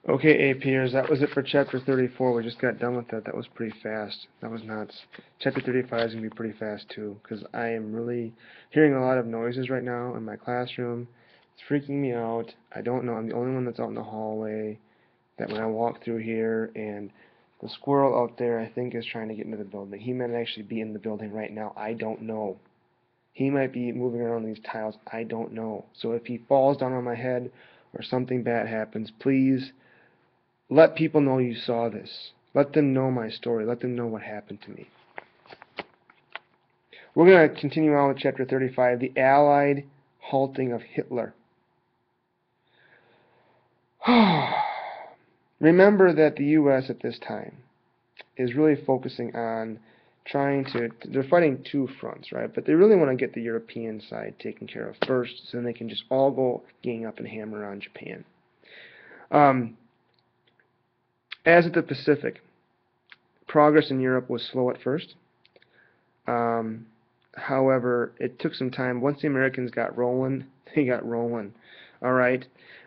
Okay, APers, that was it for Chapter 34. We just got done with that. That was pretty fast. That was nuts. Chapter 35 is going to be pretty fast, too, because I am really hearing a lot of noises right now in my classroom. It's freaking me out. I don't know. I'm the only one that's out in the hallway that when I walk through here, and the squirrel out there, I think, is trying to get into the building. He might actually be in the building right now. I don't know. He might be moving around these tiles. I don't know. So if he falls down on my head or something bad happens, please let people know you saw this. Let them know my story. Let them know what happened to me. We're going to continue on with Chapter 35, the Allied Halting of Hitler. Remember that the U.S. at this time is really focusing on they're fighting two fronts, right? But they really want to get the European side taken care of first, so then they can just all go gang up and hammer on Japan. As at the Pacific, progress in Europe was slow at first. However, it took some time. Once the Americans got rolling, they got rolling. All right.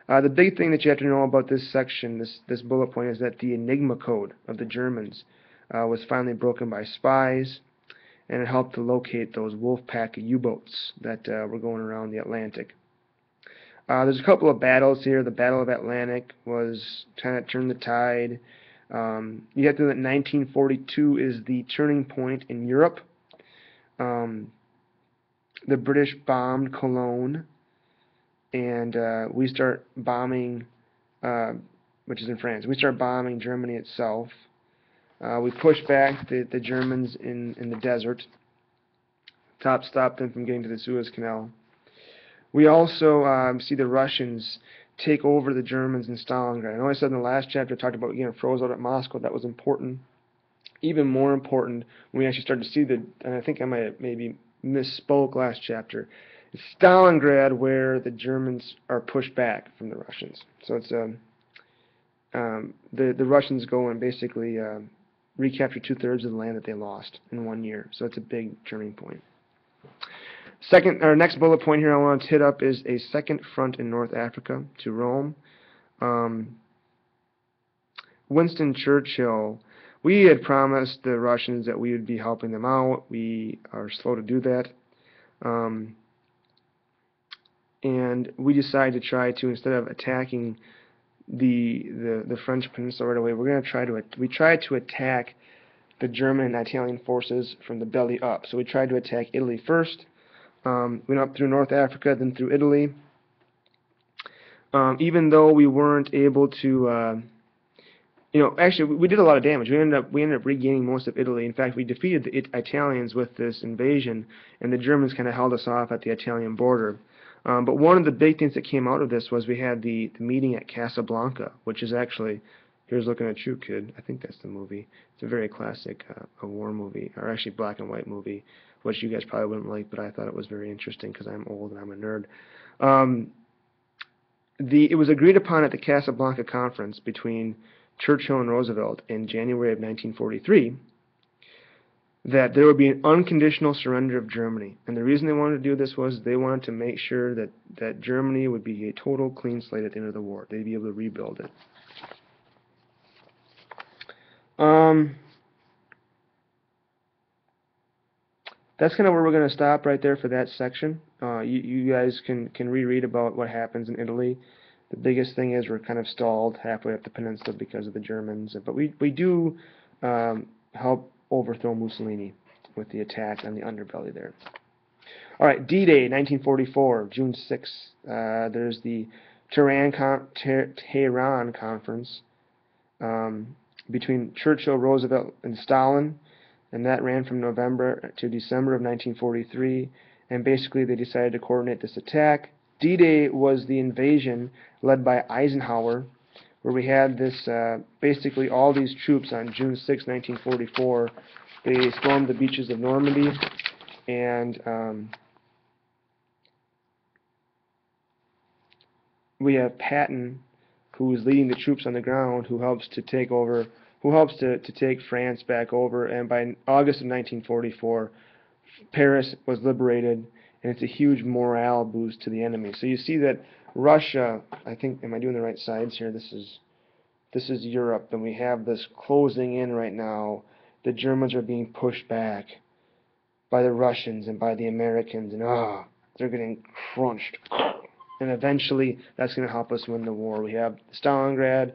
The big thing that you have to know about this section, this bullet point, is that the Enigma code of the Germans was finally broken by spies, and it helped to locate those Wolfpack U-boats that were going around the Atlantic. There's a couple of battles here. The Battle of Atlantic was kind of turned the tide. You have to know that 1942 is the turning point in Europe. The British bombed Cologne, and we start bombing, which is in France. We start bombing Germany itself. We push back the Germans in the desert, stop them from getting to the Suez Canal. We also see the Russians take over the Germans in Stalingrad. I know I said in the last chapter, I talked about getting froze out at Moscow. That was important. Even more important, when we actually started to see and I think I might have maybe misspoke last chapter, it's Stalingrad where the Germans are pushed back from the Russians. So it's the Russians go and basically recapture 2/3 of the land that they lost in 1 year. So it's a big turning point. Our next bullet point here I want to hit up is a second front in North Africa to Rome. Winston Churchill, we had promised the Russians that we would be helping them out. We are slow to do that. And we decided to try to, instead of attacking the French peninsula right away, we tried to attack the German and Italian forces from the belly up. So we tried to attack Italy first. We went up through North Africa, then through Italy. Even though we weren't able to, actually we did a lot of damage. We ended up regaining most of Italy. In fact, we defeated the Italians with this invasion, and the Germans kind of held us off at the Italian border. But one of the big things that came out of this was we had the meeting at Casa Blanca, which is actually, here's looking at you, kid. I think that's the movie. It's a very classic a war movie, or actually black and white movie, which you guys probably wouldn't like, but I thought it was very interesting because I'm old and I'm a nerd. It was agreed upon at the Casa Blanca conference between Churchill and Roosevelt in January of 1943 that there would be an unconditional surrender of Germany. And the reason they wanted to do this was they wanted to make sure that Germany would be a total clean slate at the end of the war. They'd be able to rebuild it. That's kind of where we're going to stop right there for that section. You guys can reread about what happens in Italy. The biggest thing is we're kind of stalled halfway up the peninsula because of the Germans. But we do help overthrow Mussolini with the attack on the underbelly there. All right, D-Day, 1944, June 6th. There's the Tehran Conference between Churchill, Roosevelt, and Stalin, and that ran from November to December of 1943, and basically they decided to coordinate this attack. D-Day was the invasion led by Eisenhower, where we had this, basically all these troops on June 6, 1944, they stormed the beaches of Normandy, and we have Patton, who is leading the troops on the ground, who helps to take France back over, and by August of 1944, Paris was liberated, and it's a huge morale boost to the enemy. So you see that Russia, I think, am I doing the right sides here? This is This is Europe, and we have this closing in right now. The Germans are being pushed back by the Russians and by the Americans, and they're getting crunched. And eventually, that's going to help us win the war. We have Stalingrad,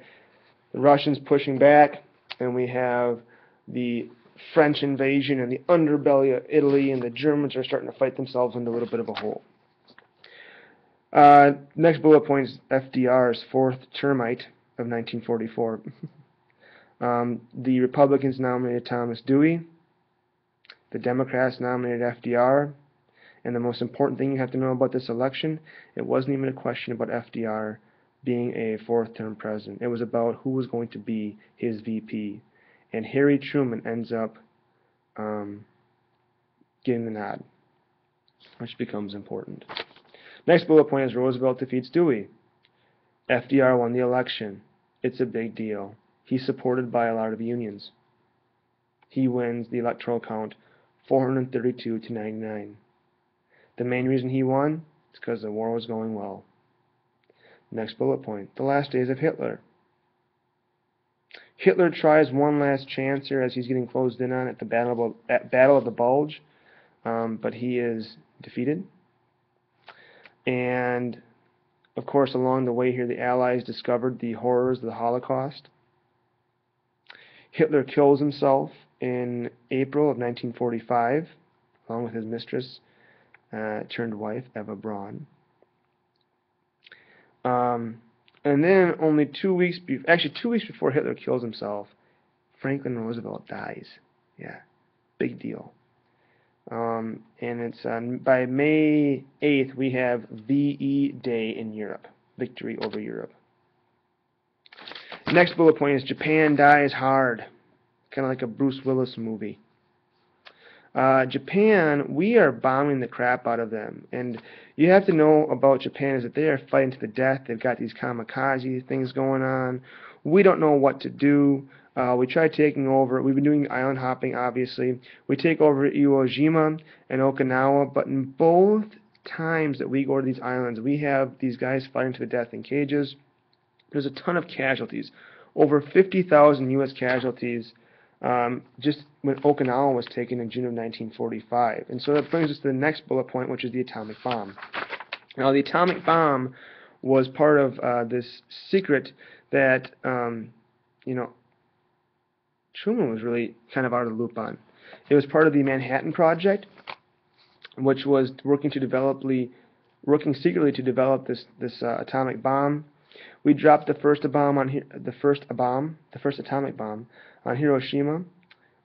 the Russians pushing back, and we have the French invasion and the underbelly of Italy, and the Germans are starting to fight themselves into a little bit of a hole. Next bullet point is FDR's fourth termite of 1944. The Republicans nominated Thomas Dewey. The Democrats nominated FDR. And the most important thing you have to know about this election, it wasn't even a question about FDR being a fourth-term president. It was about who was going to be his VP. And Harry Truman ends up getting the nod, which becomes important. Next bullet point is Roosevelt defeats Dewey. FDR won the election. It's a big deal. He's supported by a lot of unions. He wins the electoral count 432 to 99. The main reason he won is because the war was going well. Next bullet point, the last days of Hitler. Hitler tries one last chance here as he's getting closed in on at the Battle of the Bulge, but he is defeated. And, of course, along the way here, the Allies discovered the horrors of the Holocaust. Hitler kills himself in April of 1945, along with his mistress, turned wife, Eva Braun. And then only 2 weeks, 2 weeks before Hitler kills himself, Franklin Roosevelt dies. Yeah, big deal. And it's by May 8th, we have VE Day in Europe, victory over Europe. Next bullet point is Japan dies hard, kind of like a Bruce Willis movie. Japan, we are bombing the crap out of them. And you have to know about Japan is that they are fighting to the death. They've got these kamikaze things going on. We don't know what to do. We tried taking over. We've been doing island hopping, obviously. We take over Iwo Jima and Okinawa, but in both times that we go to these islands, we have these guys fighting to the death in cages. There's a ton of casualties. Over 50,000 U.S. casualties just when Okinawa was taken in June of 1945. And so that brings us to the next bullet point, which is the atomic bomb. Now, the atomic bomb was part of this secret that, Truman was really kind of out of the loop on. It was part of the Manhattan Project, which was working secretly to develop this atomic bomb. We dropped the first atomic bomb on Hiroshima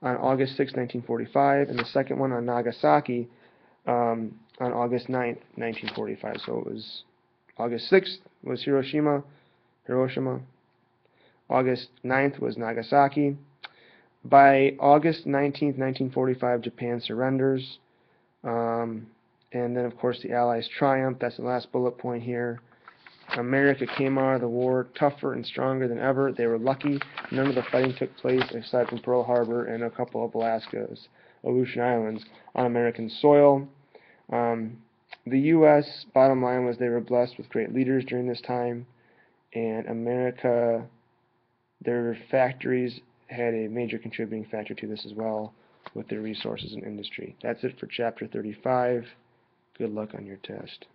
on August 6, 1945, and the second one on Nagasaki on August 9th, 1945. So it was August 6th was Hiroshima. August 9th was Nagasaki. By August 19th, 1945, Japan surrenders. And then, of course, the Allies triumph. That's the last bullet point here. America came out of the war tougher and stronger than ever. They were lucky. None of the fighting took place aside from Pearl Harbor and a couple of Alaska's Aleutian Islands on American soil. The U.S., bottom line was they were blessed with great leaders during this time. And America, their factories had a major contributing factor to this as well with their resources and industry. That's it for Chapter 35. Good luck on your test.